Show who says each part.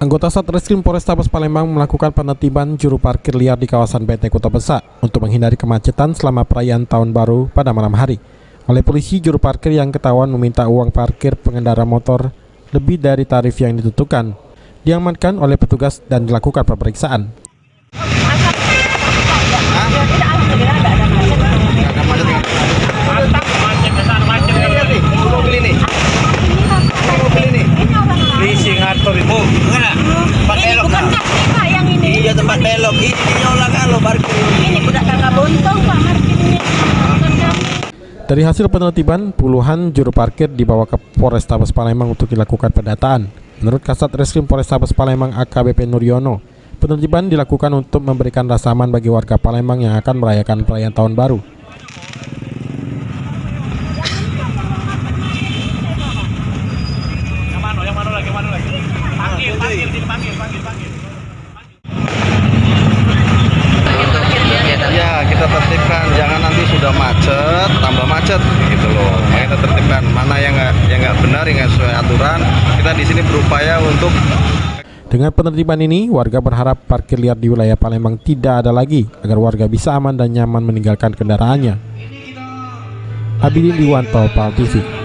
Speaker 1: Anggota Satreskrim Polrestabes Palembang melakukan penertiban juru parkir liar di kawasan Benteng Kota Besar untuk menghindari kemacetan selama perayaan Tahun Baru pada malam hari. Oleh polisi, juru parkir yang ketahuan meminta uang parkir pengendara motor lebih dari tarif yang ditentukan, diamankan oleh petugas dan dilakukan pemeriksaan.
Speaker 2: Tempat belok ini udah kagak bontong Pak parkirnya.
Speaker 1: Dari hasil penertiban, puluhan juru parkir dibawa ke Polrestabes Palembang untuk dilakukan pendataan. Menurut Kasat Reskrim Polrestabes Palembang AKBP Nuryono, penertiban dilakukan untuk memberikan rasa aman bagi warga Palembang yang akan merayakan perayaan Tahun Baru.
Speaker 3: Ya, kita tertibkan, jangan nanti sudah macet, tambah macet gitu loh. Makanya kita tertibkan mana yang nggak benar, yang nggak sesuai aturan. Kita di sini berupaya untuk.
Speaker 1: Dengan penertiban ini, warga berharap parkir liar di wilayah Palembang tidak ada lagi, agar warga bisa aman dan nyaman meninggalkan kendaraannya. Abidin Diwanto, PAL TV.